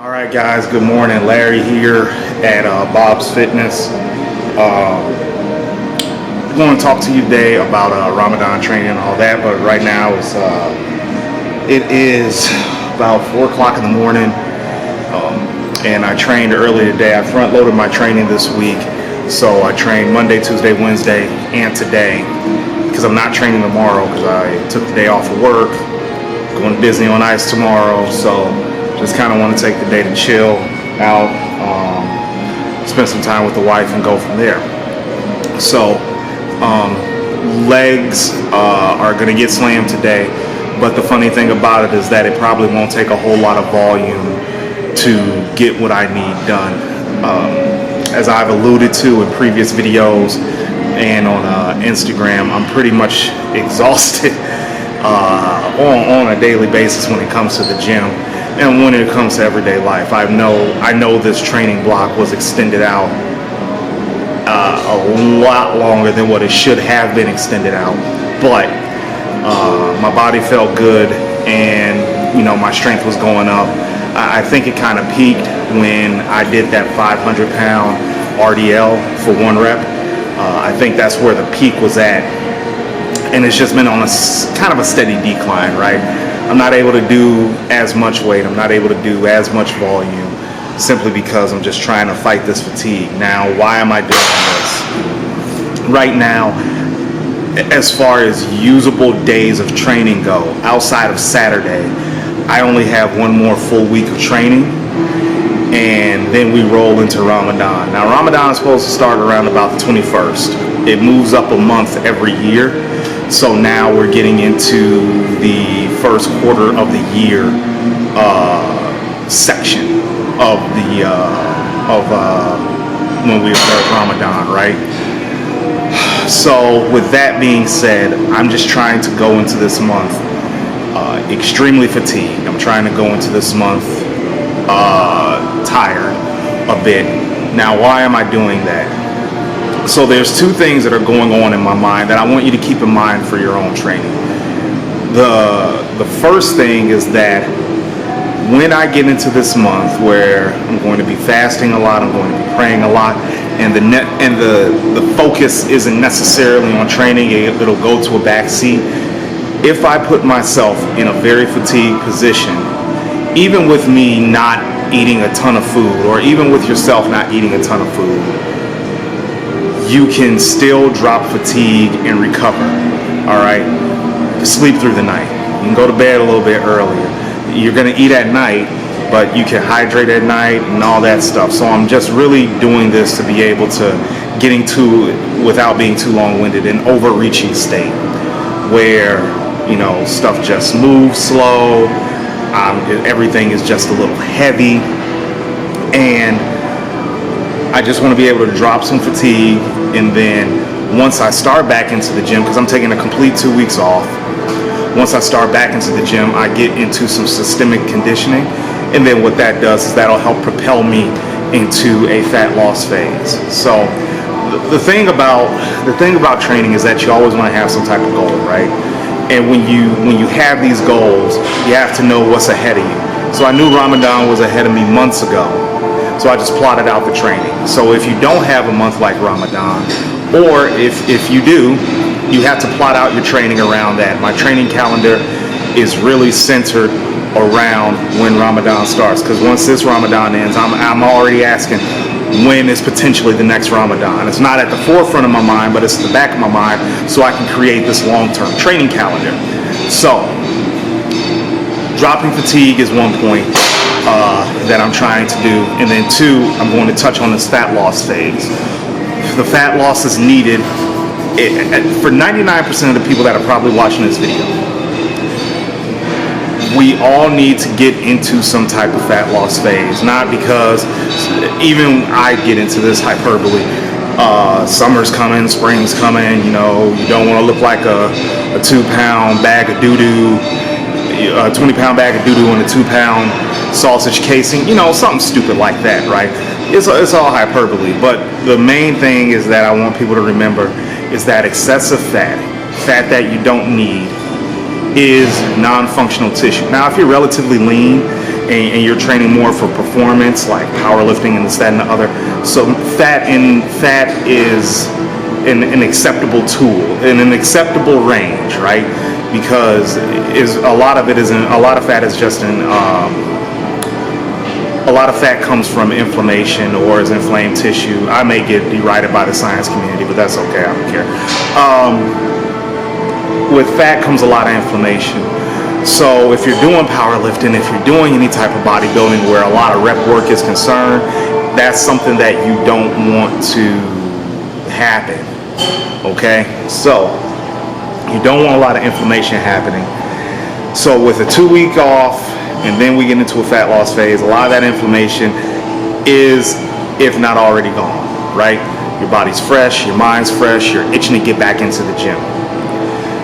All right, guys, good morning. Larry here at Bob's Fitness. I'm going to talk to you today about Ramadan training and all that, but right now it is about 4 o'clock in the morning, and I trained early today. I front loaded my training this week, so I trained Monday, Tuesday, Wednesday, and today because I'm not training tomorrow because I took the day off of work, going to Disney on Ice tomorrow, so just kind of want to take the day to chill out, spend some time with the wife, and go from there. So, legs are going to get slammed today, but the funny thing about it is that it probably won't take a whole lot of volume to get what I need done. As I've alluded to in previous videos and on Instagram, I'm pretty much exhausted on a daily basis when it comes to the gym. And when it comes to everyday life, I know this training block was extended out a lot longer than what it should have been extended out. But my body felt good, and my strength was going up. I think it kind of peaked when I did that 500-pound RDL for 1 rep. I think that's where the peak was at, and it's just been on a kind of a steady decline, right? I'm not able to do as much weight. I'm not able to do as much volume simply because I'm just trying to fight this fatigue. Now, why am I doing this? Right now, as far as usable days of training go, outside of Saturday, I only have 1 more full week of training, and then we roll into Ramadan. Now, Ramadan is supposed to start around about the 21st. It moves up a month every year. So now we're getting into the first quarter of the year section of the when we observe Ramadan, right? So with that being said, I'm just trying to go into this month extremely fatigued. I'm trying to go into this month tired a bit. Now, why am I doing that? So there's 2 things that are going on in my mind that I want you to keep in mind for your own training. The first thing is that when I get into this month where I'm going to be fasting a lot, I'm going to be praying a lot, and the focus isn't necessarily on training, it'll go to a back seat. If I put myself in a very fatigued position, even with me not eating a ton of food, or even with yourself not eating a ton of food, you can still drop fatigue and recover, all right? Sleep through the night. You can go to bed a little bit earlier. You're gonna eat at night, but you can hydrate at night and all that stuff. So I'm just really doing this to be able to getting to, without being too long-winded, an overreaching state where, stuff just moves slow, everything is just a little heavy, and I just want to be able to drop some fatigue, and then once I start back into the gym, because I'm taking a complete 2 weeks off, once I start back into the gym, I get into some systemic conditioning, and then what that does is that'll help propel me into a fat loss phase. So the thing about training is that you always want to have some type of goal, right? And when you have these goals, you have to know what's ahead of you. So I knew Ramadan was ahead of me months ago. So I just plotted out the training. So if you don't have a month like Ramadan, or if you do, you have to plot out your training around that. My training calendar is really centered around when Ramadan starts, because once this Ramadan ends, I'm already asking when is potentially the next Ramadan. It's not at the forefront of my mind, but it's at the back of my mind, so I can create this long-term training calendar. So dropping fatigue is 1 point that I'm trying to do, and then 2, I'm going to touch on this fat loss phase. The fat loss is needed for 99% of the people that are probably watching this video. We all need to get into some type of fat loss phase, not because even I get into this hyperbole. Summer's coming, spring's coming, you don't want to look like a 2-pound bag of doo-doo, a 20-pound bag of doo-doo and a 2-pound sausage casing, something stupid like that, right? It's all hyperbole, but the main thing is that I want people to remember is that excessive fat that you don't need, is non-functional tissue. Now, if you're relatively lean and you're training more for performance, like powerlifting and this, that, and the other. So fat is an acceptable tool in an acceptable range, right? Because a lot of fat is just a lot of fat comes from inflammation or is inflamed tissue. I may get derided by the science community, but that's okay. I don't care. With fat comes a lot of inflammation. So if you're doing powerlifting, if you're doing any type of bodybuilding where a lot of rep work is concerned, that's something that you don't want to happen. Okay? So you don't want a lot of inflammation happening. So with a 2-week off, and then we get into a fat loss phase, a lot of that inflammation is, if not already gone, right? Your body's fresh, your mind's fresh, you're itching to get back into the gym.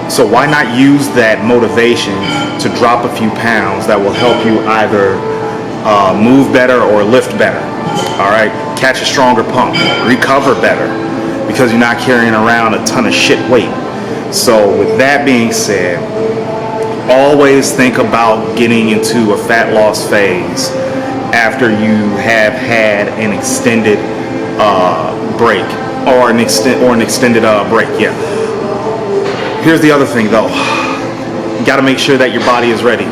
So why not use that motivation to drop a few pounds that will help you either move better or lift better, all right? Catch a stronger pump, recover better, because you're not carrying around a ton of shit weight. So with that being said, always think about getting into a fat loss phase after you have had an extended break or an extended break. Yeah. Here's the other thing though. You got to make sure that your body is ready.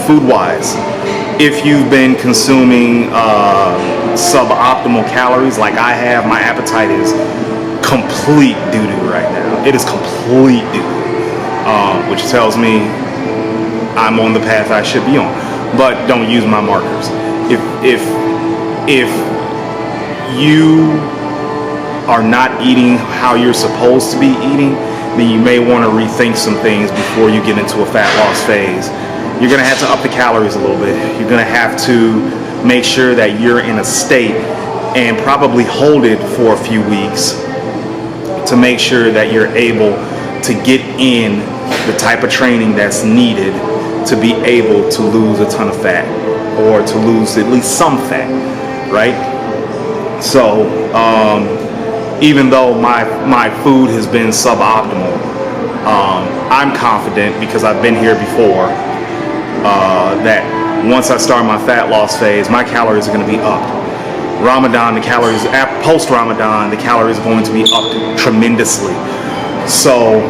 Food-wise, if you've been consuming suboptimal calories like I have, my appetite is complete doo-doo right now. It is complete doo-doo, which tells me I'm on the path I should be on. But don't use my markers. If you are not eating how you're supposed to be eating, then you may want to rethink some things before you get into a fat loss phase. You're going to have to up the calories a little bit. You're going to have to make sure that you're in a state and probably hold it for a few weeks to make sure that you're able to get in the type of training that's needed to be able to lose a ton of fat or to lose at least some fat, right? So even though my food has been suboptimal, I'm confident because I've been here before that once I start my fat loss phase, my calories are going to be up. Ramadan, post-Ramadan, the calories are going to be up tremendously. So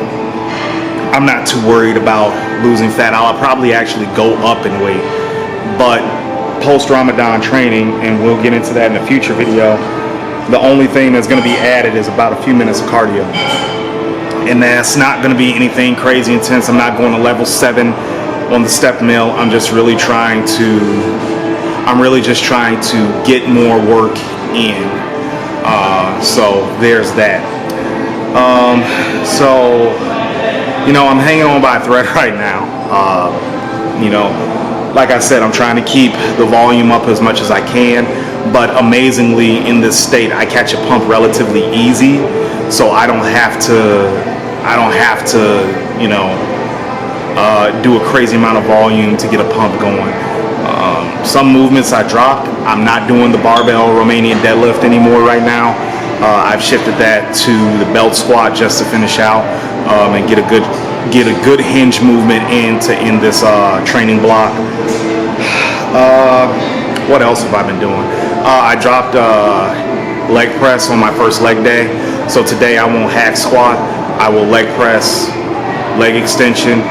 I'm not too worried about losing fat. I'll probably actually go up in weight. But post-Ramadan training, and we'll get into that in a future video, the only thing that's going to be added is about a few minutes of cardio. And that's not going to be anything crazy intense. I'm not going to level 7 on the step mill. I'm just really trying to get more work in. So there's that. So, you know, I'm hanging on by a thread right now. You know, like I said, I'm trying to keep the volume up as much as I can, but amazingly in this state, I catch a pump relatively easy. So I don't have to, you know, do a crazy amount of volume to get a pump going. Some movements I dropped. I'm not doing the barbell Romanian deadlift anymore right now. I've shifted that to the belt squat just to finish out and get a good hinge movement in to end this training block. What else have I been doing? I dropped leg press on my first leg day. So today I won't hack squat. I will leg press, leg extension,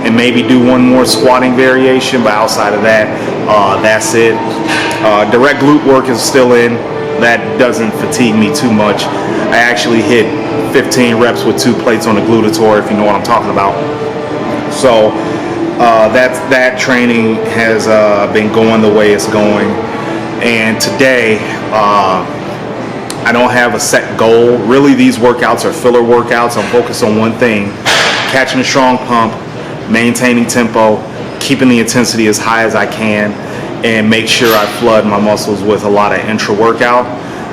and maybe do one more squatting variation, but outside of that, that's it. Direct glute work is still in. That doesn't fatigue me too much. I actually hit 15 reps with 2 plates on the glutator, if you know what I'm talking about. So that training has been going the way it's going. And today, I don't have a set goal. Really, these workouts are filler workouts. I'm focused on one thing: catching a strong pump, maintaining tempo, keeping the intensity as high as I can, and make sure I flood my muscles with a lot of intra-workout,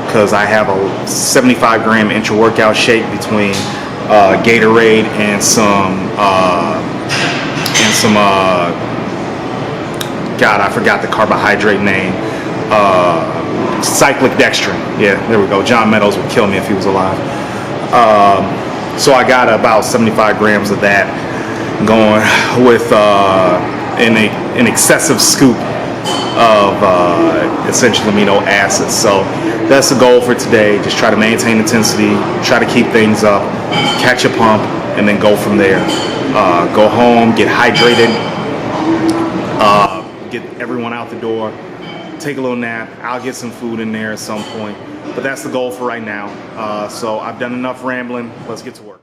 because I have a 75-gram intra-workout shake between Gatorade and some God, I forgot the carbohydrate name. Cyclic dextrin. Yeah, there we go. John Meadows would kill me if he was alive. So I got about 75 grams of that going with an excessive scoop of essential amino acids. So that's the goal for today. Just try to maintain intensity, try to keep things up, catch a pump, and then go from there. Go home, get hydrated, get everyone out the door, take a little nap. I'll get some food in there at some point, but that's the goal for right now. So I've done enough rambling. Let's get to work.